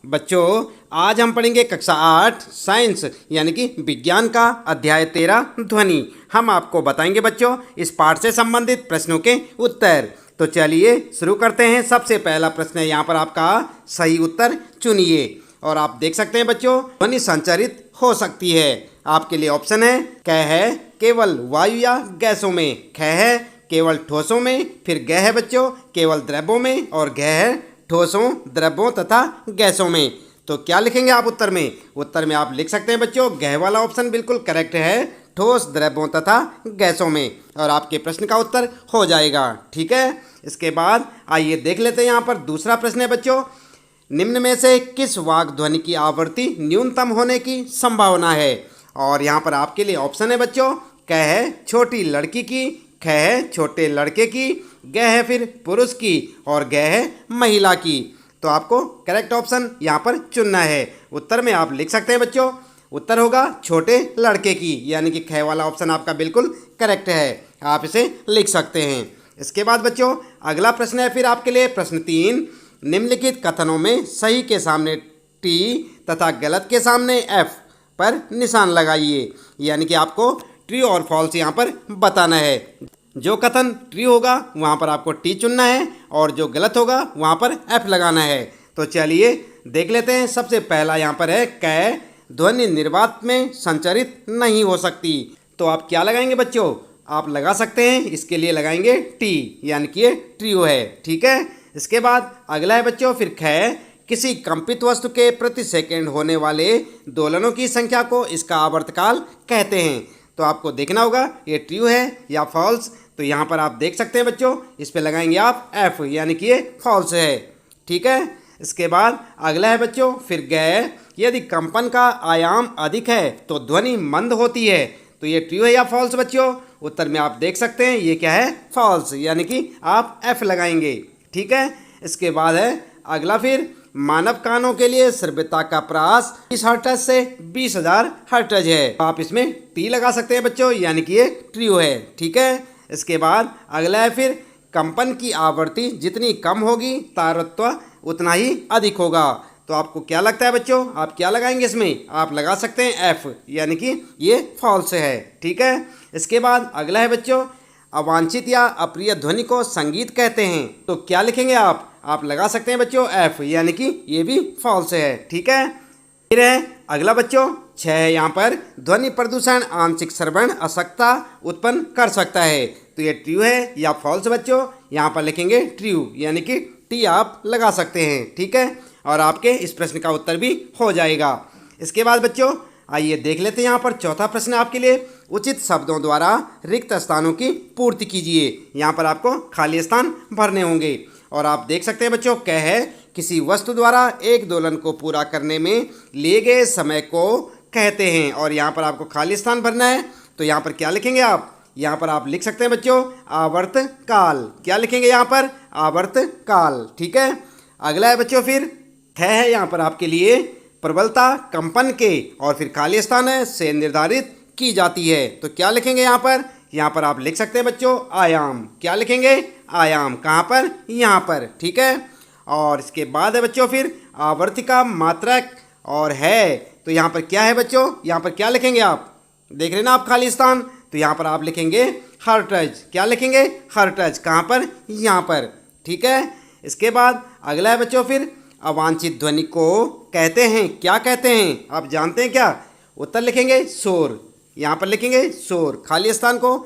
बच्चों, आज हम पढ़ेंगे कक्षा 8 साइंस यानी कि विज्ञान का अध्याय 13 ध्वनि। हम आपको बताएंगे बच्चों इस पाठ से संबंधित प्रश्नों के उत्तर। तो चलिए शुरू करते हैं। सबसे पहला प्रश्न है यहाँ पर आपका, सही उत्तर चुनिए। और आप देख सकते हैं बच्चों, ध्वनि संचारित हो सकती है। आपके लिए ऑप्शन है, क है केवल वायु या गैसों में, ख है केवल ठोसों में, फिर ग है बच्चों केवल द्रव्यों में, और घ है ठोसों, द्रव्यों तथा गैसों में। तो क्या लिखेंगे आप उत्तर में? उत्तर में आप लिख सकते हैं बच्चों, घ वाला ऑप्शन बिल्कुल करेक्ट है, ठोस, द्रव्यों तथा गैसों में। और आपके प्रश्न का उत्तर हो जाएगा। ठीक है, इसके बाद आइए देख लेते हैं। यहाँ पर दूसरा प्रश्न है बच्चों, निम्न में से किस वाक् ध्वनि की आवृत्ति न्यूनतम होने की संभावना है? और यहाँ पर आपके लिए ऑप्शन है बच्चों, क है छोटी लड़की की, ख है छोटे लड़के की, ग है फिर पुरुष की, और ग है महिला की। तो आपको करेक्ट ऑप्शन यहाँ पर चुनना है। उत्तर में आप लिख सकते हैं बच्चों, उत्तर होगा छोटे लड़के की, यानी कि ख वाला ऑप्शन आपका बिल्कुल करेक्ट है। आप इसे लिख सकते हैं। इसके बाद बच्चों अगला प्रश्न है फिर आपके लिए प्रश्न 3, निम्नलिखित कथनों में सही के सामने टी तथा गलत के सामने एफ पर निशान लगाइए। यानी कि आपको ट्रू और फॉल्स यहाँ पर बताना है। जो कथन ट्रू होगा वहाँ पर आपको टी चुनना है, और जो गलत होगा वहाँ पर एफ लगाना है। तो चलिए देख लेते हैं। सबसे पहला यहाँ पर है, क ध्वनि निर्वात में संचरित नहीं हो सकती। तो आप क्या लगाएंगे बच्चों? आप लगा सकते हैं, इसके लिए लगाएंगे टी, यानी कि ये ट्रू है। ठीक है, इसके बाद अगला है बच्चों फिर ख, किसी कंपित वस्तु के प्रति सेकंड होने वाले दोलनों की संख्या को इसका आवर्तकाल कहते हैं। तो आपको देखना होगा ये ट्रू है या फॉल्स। तो यहाँ पर आप देख सकते हैं बच्चों, इस पे लगाएंगे आप एफ, यानी कि ये फॉल्स है। ठीक है, इसके बाद अगला है बच्चों फिर ग, यदि कंपन का आयाम अधिक है तो ध्वनि मंद होती है। तो ये ट्रू है या फॉल्स बच्चों? उत्तर में आप देख सकते हैं ये क्या है, फॉल्स, यानी कि आप एफ लगाएंगे। ठीक है, इसके बाद है अगला फिर, मानव कानों के लिए श्रव्यता का प्रास 20 हर्ट्ज से 20,000 हर्ट्ज है। आप इसमें टी लगा सकते हैं बच्चों, यानी कि ये ट्रू है। ठीक है, इसके बाद अगला है फिर, कंपन की आवृत्ति जितनी कम होगी तारतम्य उतना ही अधिक होगा। तो आपको क्या लगता है बच्चों, आप क्या लगाएंगे इसमें? आप लगा सकते हैं एफ, यानी कि ये फॉल्स है। ठीक है, इसके बाद अगला है बच्चों, अवांछित या अप्रिय ध्वनि को संगीत कहते हैं। तो क्या लिखेंगे आप लगा सकते हैं बच्चों एफ, यानी कि ये भी फॉल्स है। ठीक है, फिर है अगला बच्चों 6 है यहाँ पर, ध्वनि प्रदूषण आंशिक श्रवण अशक्तता उत्पन्न कर सकता है। तो ये ट्रू है या फॉल्स बच्चों? यहाँ पर लिखेंगे ट्रू, यानी कि टी आप लगा सकते हैं। ठीक है, और आपके इस प्रश्न का उत्तर भी हो जाएगा। इसके बाद बच्चों आइए देख लेते हैं। यहाँ पर चौथा प्रश्न आपके लिए, उचित शब्दों द्वारा रिक्त स्थानों की पूर्ति कीजिए। यहाँ पर आपको खाली स्थान भरने होंगे। और आप देख सकते हैं बच्चों, कह है किसी वस्तु द्वारा एक दोलन को पूरा करने में लिए गए समय को कहते हैं। और यहाँ पर आपको खाली स्थान भरना है। तो यहाँ पर क्या लिखेंगे आप? यहाँ पर आप लिख सकते हैं बच्चों आवर्त काल। क्या लिखेंगे यहाँ पर? आवर्त काल। ठीक है, अगला है बच्चों फिर है यहाँ पर आपके लिए, प्रबलता कंपन के, और फिर खाली स्थान है से निर्धारित की जाती है। तो क्या लिखेंगे यहाँ पर? यहाँ पर आप लिख सकते हैं बच्चों आयाम। क्या लिखेंगे? आयाम। कहाँ पर? यहाँ पर। ठीक है, और इसके बाद है बच्चों फिर आवर्तिका मात्रक और है। तो यहाँ पर क्या है बच्चों? यहाँ पर क्या लिखेंगे आप? देख रहे ना आप खाली स्थान। तो यहाँ पर आप लिखेंगे हर्ट्ज। क्या लिखेंगे? हर्ट्ज। कहाँ पर? यहाँ पर। ठीक है, इसके बाद अगला है बच्चों फिर, अवांछित ध्वनि को कहते हैं। क्या कहते हैं? आप जानते हैं क्या? उत्तर लिखेंगे शोर। यहाँ पर लिखेंगे शोर। खाली स्थान को,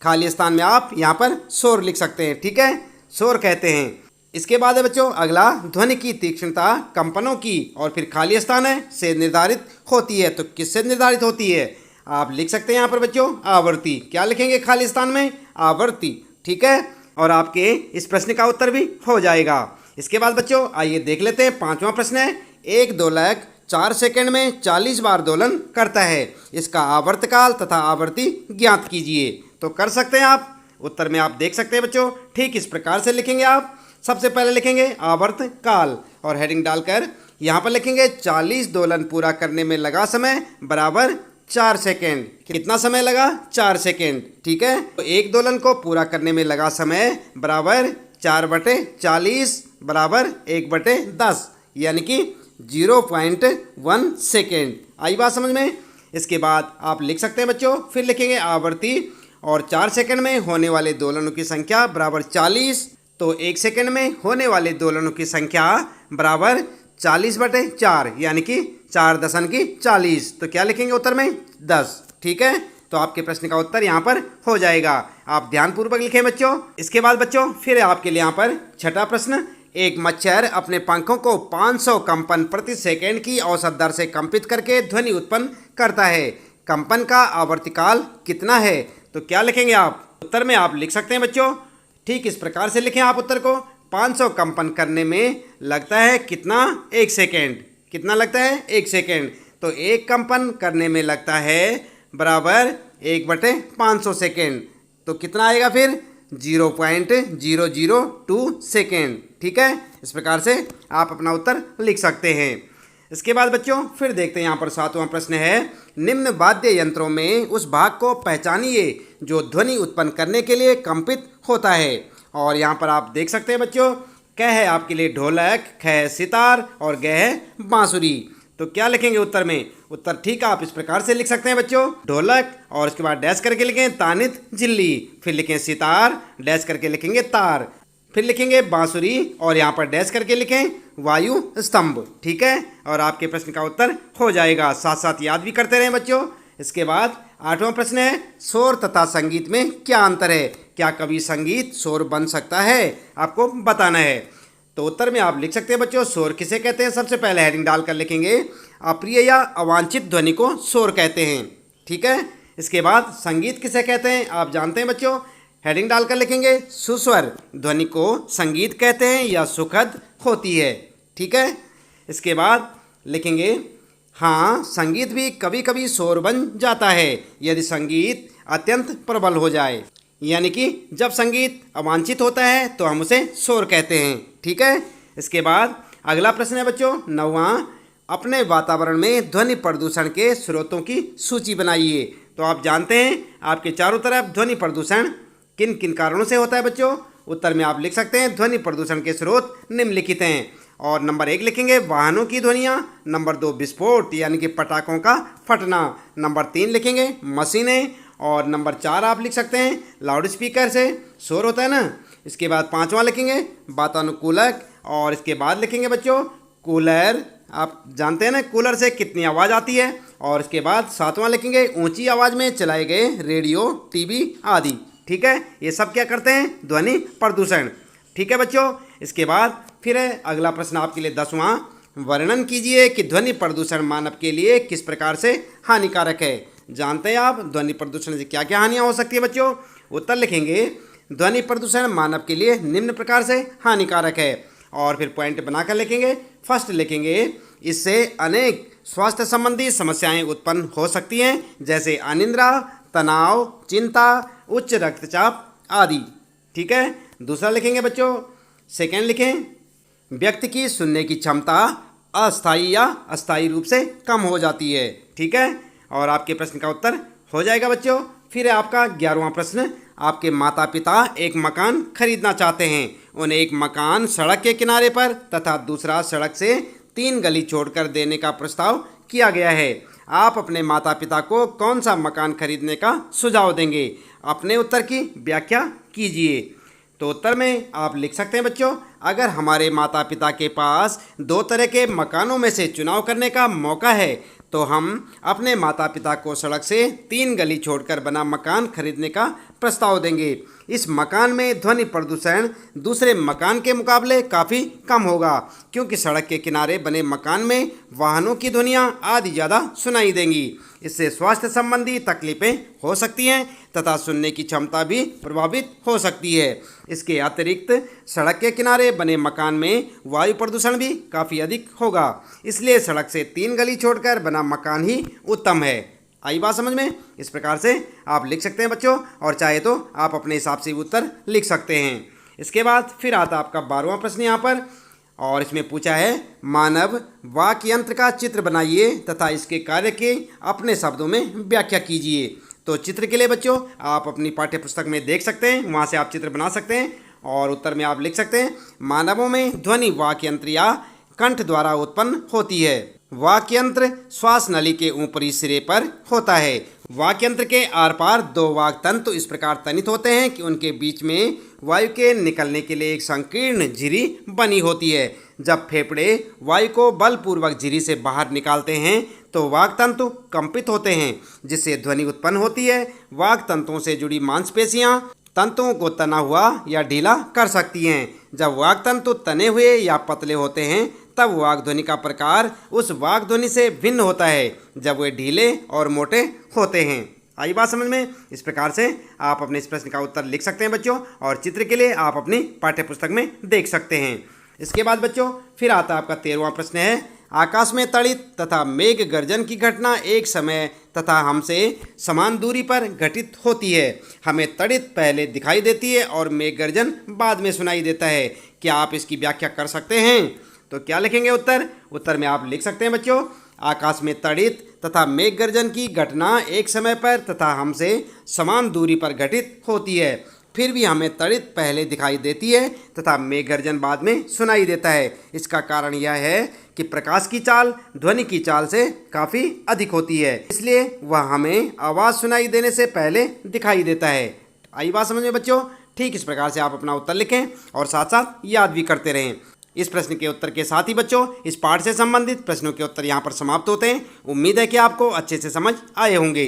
खाली स्थान में आप यहाँ पर शोर लिख सकते हैं। ठीक है, शोर कहते हैं। इसके बाद है बच्चों अगला, ध्वनि की तीक्ष्णता कंपनों की, और फिर खाली स्थान है से निर्धारित होती है। तो किससे निर्धारित होती है? आप लिख सकते हैं यहाँ पर बच्चों आवृत्ति। क्या लिखेंगे खाली स्थान में? आवृत्ति। ठीक है, और आपके इस प्रश्न का उत्तर भी हो जाएगा। इसके बाद बच्चों आइए देख लेते हैं। पांचवा प्रश्न है, एक दोलक 4 सेकंड में 40 बार दोलन करता है, इसका आवर्तकाल तथा आवृत्ति ज्ञात कीजिए। तो कर सकते हैं आप। उत्तर में आप देख सकते हैं बच्चों, ठीक इस प्रकार से लिखेंगे आप। सबसे पहले लिखेंगे आवर्तकाल, और हेडिंग डालकर यहाँ पर लिखेंगे 40 दोलन पूरा करने में लगा समय बराबर 4 सेकेंड। कितना समय लगा? 4 सेकेंड। ठीक है, तो एक दोलन को पूरा करने में लगा समय बराबर 4/40 बराबर 1/10। यानी कि 0.1 सेकेंड। आई बात समझ में? इसके बाद आप लिख सकते हैं बच्चों, फिर लिखेंगे आवर्ती और 4 सेकंड में होने वाले दोलनों की संख्या बराबर 40। तो 1 सेकंड में होने वाले दोलनों की संख्या बराबर 40/4 यानी कि 4×40। तो क्या लिखेंगे उत्तर में? 10। ठीक है, तो आपके प्रश्न का उत्तर यहाँ पर हो जाएगा। आप ध्यानपूर्वक लिखें बच्चों। इसके बाद बच्चों फिर आपके लिए यहाँ पर छठा प्रश्न, एक मच्छर अपने पंखों को 500 कंपन प्रति सेकंड की औसत दर से कंपित करके ध्वनि उत्पन्न करता है। कंपन का आवर्तकाल कितना है? तो क्या लिखेंगे आप? उत्तर में आप लिख सकते हैं बच्चों, ठीक इस प्रकार से लिखें आप उत्तर को। 500 कंपन करने में लगता है कितना? 1 सेकेंड। कितना लगता है? 1 सेकेंड। तो 1 कंपन करने में लगता है बराबर 1/500 सेकेंड। तो कितना आएगा फिर? 0.002 सेकेंड। ठीक है, इस प्रकार से आप अपना उत्तर लिख सकते हैं। इसके बाद बच्चों फिर देखते हैं यहाँ पर 7वां प्रश्न है, निम्न वाद्य यंत्रों में उस भाग को पहचानिए जो ध्वनि उत्पन्न करने के लिए कंपित होता है। और यहाँ पर आप देख सकते हैं बच्चों, क है आपके लिए ढोलक, ख है सितार और ग है बांसुरी। तो क्या लिखेंगे उत्तर में? उत्तर ठीक आप इस प्रकार से लिख सकते हैं बच्चों, ढोलक और उसके बाद डैश करके लिखें तानित झिल्ली, फिर लिखें सितार, डैश करके लिखेंगे तार, फिर लिखेंगे बांसुरी और यहाँ पर डैश करके लिखें वायु स्तंभ। ठीक है, और आपके प्रश्न का उत्तर हो जाएगा। साथ साथ याद भी करते रहें बच्चों। इसके बाद 8वां प्रश्न है, शोर तथा संगीत में क्या अंतर है? क्या कभी संगीत शोर बन सकता है? आपको बताना है। तो उत्तर में आप लिख सकते हैं बच्चों, शोर किसे कहते हैं? सबसे पहले हेडिंग डालकर लिखेंगे अप्रिय या अवांछित ध्वनि को शोर कहते हैं। ठीक है, इसके बाद संगीत किसे कहते हैं? आप जानते हैं बच्चों, हेडिंग डालकर लिखेंगे सुस्वर ध्वनि को संगीत कहते हैं या सुखद होती है। ठीक है, इसके बाद लिखेंगे हाँ, संगीत भी कभी कभी शोर बन जाता है यदि संगीत अत्यंत प्रबल हो जाए, यानी कि जब संगीत अवांछित होता है तो हम उसे शोर कहते हैं। ठीक है, इसके बाद अगला प्रश्न है बच्चों 9वां, अपने वातावरण में ध्वनि प्रदूषण के स्रोतों की सूची बनाइए। तो आप जानते हैं आपके चारों तरफ ध्वनि प्रदूषण किन किन कारणों से होता है बच्चों? उत्तर में आप लिख सकते हैं ध्वनि प्रदूषण के स्रोत निम्नलिखित हैं। और नंबर 1 लिखेंगे वाहनों की ध्वनियाँ, नंबर 2 विस्फोट यानी कि पटाखों का फटना, नंबर 3 लिखेंगे मशीनें और नंबर 4 आप लिख सकते हैं लाउड स्पीकर से शोर होता है ना। इसके बाद 5वां लिखेंगे वातानुकूलक और इसके बाद लिखेंगे बच्चों कूलर। आप जानते हैं ना कूलर से कितनी आवाज़ आती है। और इसके बाद 7वां लिखेंगे ऊंची आवाज़ में चलाए गए रेडियो, टीवी आदि। ठीक है, ये सब क्या करते हैं? ध्वनि प्रदूषण। ठीक है बच्चों, इसके बाद फिर है अगला प्रश्न आपके लिए 10वां, वर्णन कीजिए कि ध्वनि प्रदूषण मानव के लिए किस प्रकार से हानिकारक है। जानते हैं आप ध्वनि प्रदूषण से क्या क्या हानियाँ हो सकती है बच्चों? उत्तर लिखेंगे ध्वनि प्रदूषण मानव के लिए निम्न प्रकार से हानिकारक है और फिर पॉइंट बनाकर लिखेंगे। फर्स्ट लिखेंगे इससे अनेक स्वास्थ्य संबंधी समस्याएं उत्पन्न हो सकती हैं जैसे अनिद्रा, तनाव, चिंता, उच्च रक्तचाप आदि। ठीक है, दूसरा लिखेंगे बच्चों सेकेंड लिखें व्यक्ति की सुनने की क्षमता अस्थायी या अस्थायी रूप से कम हो जाती है। ठीक है, और आपके प्रश्न का उत्तर हो जाएगा बच्चों। फिर है आपका 11वां प्रश्न, आपके माता पिता एक मकान खरीदना चाहते हैं। उन्हें एक मकान सड़क के किनारे पर तथा दूसरा सड़क से 3 गली छोड़कर देने का प्रस्ताव किया गया है। आप अपने माता पिता को कौन सा मकान खरीदने का सुझाव देंगे? अपने उत्तर की व्याख्या कीजिए। तो उत्तर में आप लिख सकते हैं बच्चों, अगर हमारे माता पिता के पास 2 तरह के मकानों में से चुनाव करने का मौका है तो हम अपने माता पिता को सड़क से 3 गली छोड़कर बना मकान खरीदने का प्रस्ताव देंगे। इस मकान में ध्वनि प्रदूषण दूसरे मकान के मुकाबले काफ़ी कम होगा क्योंकि सड़क के किनारे बने मकान में वाहनों की ध्वनियाँ आदि ज़्यादा सुनाई देंगी। इससे स्वास्थ्य संबंधी तकलीफें हो सकती हैं तथा सुनने की क्षमता भी प्रभावित हो सकती है। इसके अतिरिक्त सड़क के किनारे बने मकान में वायु प्रदूषण भी काफ़ी अधिक होगा, इसलिए सड़क से 3 गली छोड़कर बना मकान ही उत्तम है। आई बात समझ में? इस प्रकार से आप लिख सकते हैं बच्चों, और चाहे तो आप अपने हिसाब से उत्तर लिख सकते हैं। इसके बाद फिर आता आपका 12वां प्रश्न यहाँ पर, और इसमें पूछा है मानव वाक् यंत्र का चित्र बनाइए तथा इसके कार्य के अपने शब्दों में व्याख्या कीजिए। तो चित्र के लिए बच्चों आप अपनी पाठ्य पुस्तक में देख सकते हैं, वहाँ से आप चित्र बना सकते हैं और उत्तर में आप लिख सकते हैं मानवों में ध्वनि वाक् यंत्र या कंठ द्वारा उत्पन्न होती है। वाक्यंत्र श्वास नली के ऊपरी सिरे पर होता है। वाक्यंत्र के आर पार दो वाक तंतु इस प्रकार तनित होते हैं कि उनके बीच में वायु के निकलने के लिए एक संकीर्ण झिरी बनी होती है। जब फेफड़े वायु को बलपूर्वक झिरी से बाहर निकालते हैं तो वाक तंतु कंपित होते हैं, जिससे ध्वनि उत्पन्न होती है। वाक तंतुओं से जुड़ी मांसपेशियां तंतुओं को तना हुआ या ढीला कर सकती हैं। जब वाक तंतु तने हुए या पतले होते हैं तब वाक ध्वनि का प्रकार उस वाक ध्वनि से भिन्न होता है जब वे ढीले और मोटे होते हैं। आई बात समझ में? इस प्रकार से आप अपने इस प्रश्न का उत्तर लिख सकते हैं बच्चों, और चित्र के लिए आप अपनी पाठ्य पुस्तक में देख सकते हैं। इसके बाद बच्चों फिर आता आपका 13वां प्रश्न है, आकाश में तड़ित तथा मेघ गर्जन की घटना एक समय तथा हमसे समान दूरी पर घटित होती है। हमें तड़ित पहले दिखाई देती है और मेघ गर्जन बाद में सुनाई देता है। क्या आप इसकी व्याख्या कर सकते हैं? तो क्या लिखेंगे उत्तर? उत्तर में आप लिख सकते हैं बच्चों, आकाश में तड़ित तथा मेघ गर्जन की घटना एक समय पर तथा हमसे समान दूरी पर घटित होती है। फिर भी हमें तड़ित पहले दिखाई देती है तथा मेघ गर्जन बाद में सुनाई देता है। इसका कारण यह है कि प्रकाश की चाल ध्वनि की चाल से काफ़ी अधिक होती है, इसलिए वह हमें आवाज़ सुनाई देने से पहले दिखाई देता है। आई बात समझ में बच्चों? ठीक इस प्रकार से आप अपना उत्तर लिखें और साथ साथ याद भी करते रहें। इस प्रश्न के उत्तर के साथ ही बच्चों इस पाठ से संबंधित प्रश्नों के उत्तर यहाँ पर समाप्त होते हैं। उम्मीद है कि आपको अच्छे से समझ आए होंगे।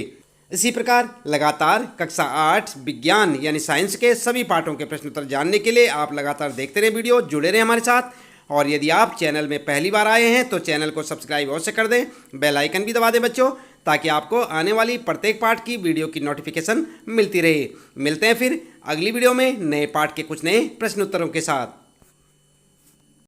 इसी प्रकार लगातार कक्षा 8 विज्ञान यानी साइंस के सभी पाठों के प्रश्न उत्तर जानने के लिए आप लगातार देखते रहें वीडियो, जुड़े रहें हमारे साथ। और यदि आप चैनल में पहली बार आए हैं तो चैनल को सब्सक्राइब अवश्य कर दें, बेल आइकन भी दबा दें बच्चों, ताकि आपको आने वाली प्रत्येक पाठ की वीडियो की नोटिफिकेशन मिलती रहे। मिलते हैं फिर अगली वीडियो में नए पाठ के कुछ नए प्रश्न उत्तरों के साथ।